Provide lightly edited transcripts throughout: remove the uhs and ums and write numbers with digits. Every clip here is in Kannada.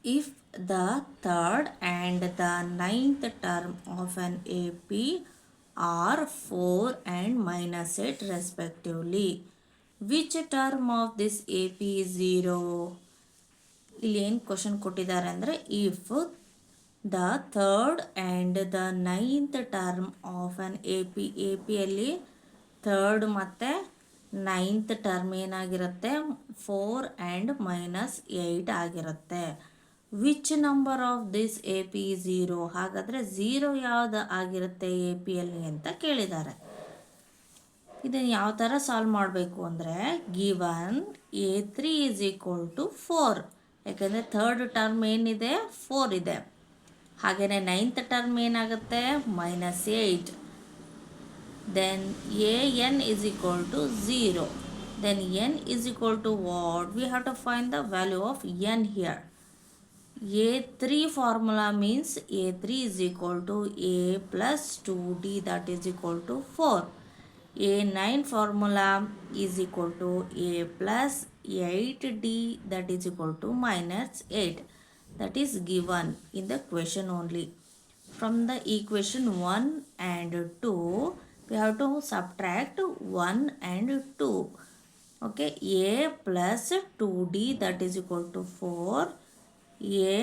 if the third and the ninth term of an AP are 4 and minus 8 respectively, which term of this AP is 0? ಇಲ್ಲಿ ಏನು ಕ್ವಶನ್ ಕೊಟ್ಟಿದ್ದಾರೆ ಅಂದರೆ if the third and the ninth term of an A ಪಿಯಲ್ಲಿ ಥರ್ಡ್ ಮತ್ತು ನೈನ್ತ್ ಟರ್ಮ್ ಏನಾಗಿರುತ್ತೆ 4 ಆ್ಯಂಡ್ ಮೈನಸ್ 8 ಆಗಿರುತ್ತೆ. Which number of this A P zero, ಹಾಗಾದರೆ ಝೀರೋ ಯಾವುದು ಆಗಿರುತ್ತೆ ಎ ಪಿಯಲ್ಲಿ ಅಂತ ಕೇಳಿದ್ದಾರೆ. ಇದನ್ನು ಯಾವ ಥರ ಸಾಲ್ವ್ ಮಾಡಬೇಕು ಅಂದರೆ given A3 is equal to 4, ಯಾಕೆಂದರೆ ಥರ್ಡ್ ಟರ್ಮ್ ಏನಿದೆ 4 ಇದೆ. ಹಾಗೆಯೇ ನೈನ್ತ್ ಟರ್ಮ್ ಏನಾಗುತ್ತೆ -8. Then an is equal to 0. Then n is equal to what? We have to find the value of n here. A3 formula means A3 is equal to A plus 2D, that is equal to 4. A9 formula is equal to A plus 8D, that is equal to minus 8. That is given in the question only. From the equation 1 and 2, we have to subtract 1 and 2. Okay, A plus 2D, that is equal to 4. A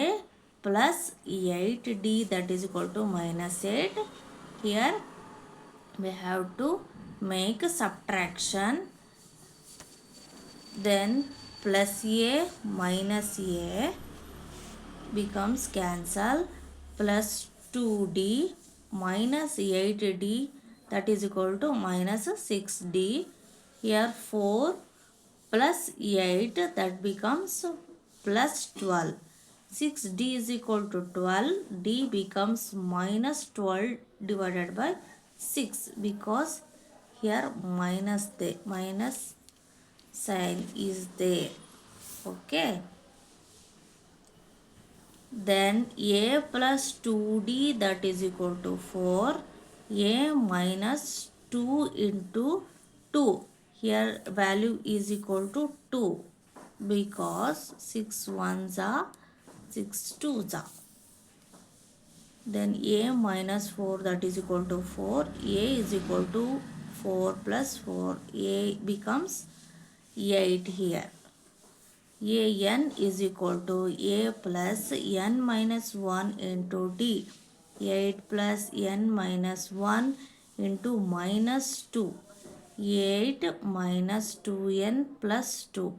plus 8D, that is equal to minus 8. Here we have to make subtraction. Then plus A minus A becomes cancel. Plus 2D minus 8D, that is equal to minus 6D. Here 4 plus 8, that becomes plus 12. 6D is equal to 12. D becomes minus 12 divided by 6, because here minus sign is there. Okay. Then A plus 2D, that is equal to 4. A minus 2 into 2. Here value is equal to 2, because 6 ones are 6 twos are. Then A minus 4, that is equal to 4. A is equal to 4 plus 4. A becomes 8 here. An is equal to A plus n minus 1 into D. 8 plus n minus 1 into minus 2. 8 minus 2n plus 2,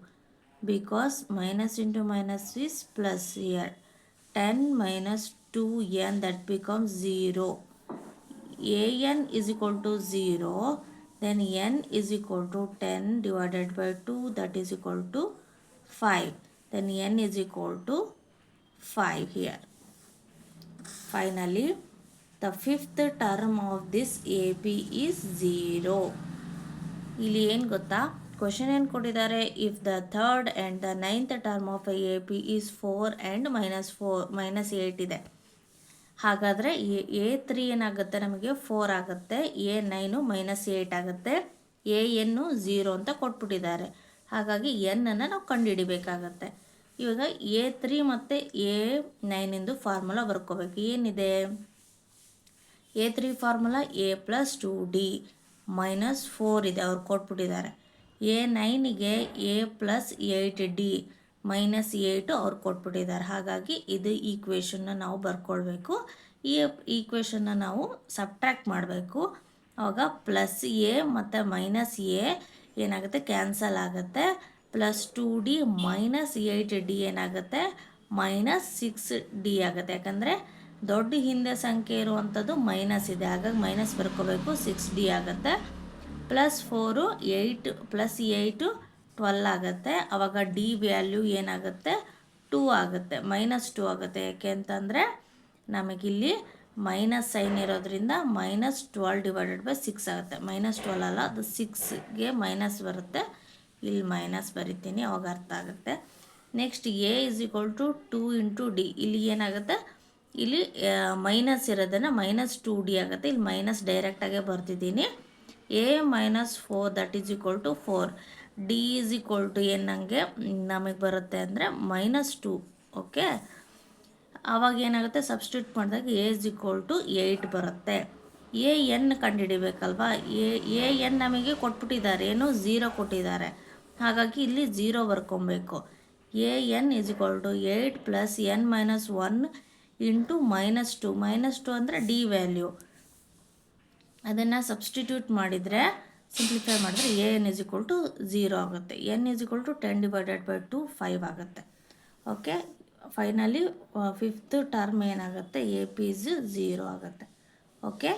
because minus into minus is plus here. 10 minus 2n, that becomes 0. An is equal to 0. Then n is equal to 10 divided by 2, that is equal to 5. Then n is equal to 5 here. Finally, the fifth term of this AP is 0. ಇಲ್ಲಿ ಏನು ಗೊತ್ತಾ, ಕ್ವಶನ್ ಏನು ಕೊಟ್ಟಿದ್ದಾರೆ, if the third and the ninth term of A P is 4 and minus 8 ಇದೆ. ಹಾಗಾದರೆ A3 ಏನಾಗುತ್ತೆ ನಮಗೆ 4 ಆಗುತ್ತೆ, A9 minus 8 ಆಗುತ್ತೆ, An 0 ಅಂತ ಕೊಟ್ಬಿಟ್ಟಿದ್ದಾರೆ. ಹಾಗಾಗಿ ಎನ್ನನ್ನು ನಾವು ಕಂಡುಹಿಡಿಬೇಕಾಗತ್ತೆ. ಇವಾಗ A3 ಮತ್ತು A9 ಫಾರ್ಮುಲಾ ಬರ್ಕೋಬೇಕು. ಏನಿದೆ A3 formula A plus 2D minus 4 ಇದೆ, ಅವ್ರು ಕೊಟ್ಬಿಟ್ಟಿದ್ದಾರೆ. A9ಗೆ A plus 8D minus 8 ಅವ್ರು ಕೊಟ್ಬಿಟ್ಟಿದ್ದಾರೆ. ಹಾಗಾಗಿ ಇದು ಈಕ್ವೇಷನ್ನ ನಾವು ಬರ್ಕೊಳ್ಬೇಕು. ಈ ಈಕ್ವೇಷನ್ನ ನಾವು ಸಬ್ಟ್ರ್ಯಾಕ್ಟ್ ಮಾಡಬೇಕು. ಆವಾಗ ಪ್ಲಸ್ ಎ ಮತ್ತು ಮೈನಸ್ ಎ ಏನಾಗುತ್ತೆ ಕ್ಯಾನ್ಸಲ್ ಆಗುತ್ತೆ. ಪ್ಲಸ್ 2D ಮೈನಸ್ 8D ಏನಾಗುತ್ತೆ ಮೈನಸ್ 6D ಆಗುತ್ತೆ. ಯಾಕಂದರೆ ದೊಡ್ಡ ಹಿಂದೆ ಸಂಖ್ಯೆ ಇರುವಂಥದ್ದು ಮೈನಸ್ ಇದೆ, ಹಾಗಾಗಿ ಮೈನಸ್ ಬರ್ಕೋಬೇಕು. 6D ಆಗುತ್ತೆ. ಪ್ಲಸ್ 4 8 ಪ್ಲಸ್ 8 12 ಆಗುತ್ತೆ. ಆವಾಗ ಡಿ ವ್ಯಾಲ್ಯೂ ಏನಾಗುತ್ತೆ 2 ಆಗುತ್ತೆ, ಮೈನಸ್ 2 ಆಗುತ್ತೆ. ಯಾಕೆ ಅಂತಂದರೆ ನಮಗಿಲ್ಲಿ ಮೈನಸ್ ಸೈನ್ ಇರೋದ್ರಿಂದ ಮೈನಸ್ 12 ಡಿವೈಡೆಡ್ ಬೈ 6 ಆಗುತ್ತೆ. ಮೈನಸ್ 12 ಅಲ್ಲ, ಅದು 6ಗೆ ಮೈನಸ್ ಬರುತ್ತೆ. ಇಲ್ಲಿ ಮೈನಸ್ ಬರಿತೀನಿ, ಅವಾಗ ಅರ್ಥ ಆಗುತ್ತೆ. Next A is equal to 2 into D. ಇಲ್ಲಿ ಏನಾಗುತ್ತೆ, ಇಲ್ಲಿ ಮೈನಸ್ ಇರೋದನ್ನು ಮೈನಸ್ 2D ಆಗುತ್ತೆ. ಇಲ್ಲಿ ಮೈನಸ್ ಡೈರೆಕ್ಟಾಗೆ ಬರ್ತಿದ್ದೀನಿ. A minus 4, that is equal to 4. D is equal to ಏನಂಗೆ ನಮಗೆ ಬರುತ್ತೆ ಅಂದರೆ -2. ಓಕೆ, ಆವಾಗ ಏನಾಗುತ್ತೆ, ಸಬ್ಸ್ಟಿಟ್ಯೂಟ್ ಮಾಡಿದಾಗ ಎ ಇಸ್ ಈಕ್ವಲ್ ಟು 8 ಬರುತ್ತೆ. ಎ ಎನ್ ಕಂಡುಹಿಡಿಬೇಕಲ್ವಾ. ಎ ಎನ್ ನಮಗೆ ಕೊಟ್ಬಿಟ್ಟಿದ್ದಾರೆ, ಏನು 0 ಕೊಟ್ಟಿದ್ದಾರೆ. ಹಾಗಾಗಿ ಇಲ್ಲಿ 0 ಬರ್ಕೊಬೇಕು. A N is equal to 8 plus N minus 1 into -2. -2 ಅಂದರೆ ಡಿ ವ್ಯಾಲ್ಯೂ. ಅದನ್ನು ಸಬ್ಸ್ಟಿಟ್ಯೂಟ್ ಮಾಡಿದರೆ, ಸಿಂಪ್ಲಿಫೈ ಮಾಡಿದರೆ A N is equal to 0 ಆಗುತ್ತೆ. ಎನ್ ಇಸ್ ಈಕ್ವಲ್ ಟು 10/2 5 ಆಗುತ್ತೆ. ಓಕೆ, ಫೈನಲಿ ಫಿಫ್ತ್ ಟರ್ಮ್ ಏನಾಗುತ್ತೆ, ಎ ಪಿ ಇಸ್ 0 ಆಗುತ್ತೆ. ಓಕೆ.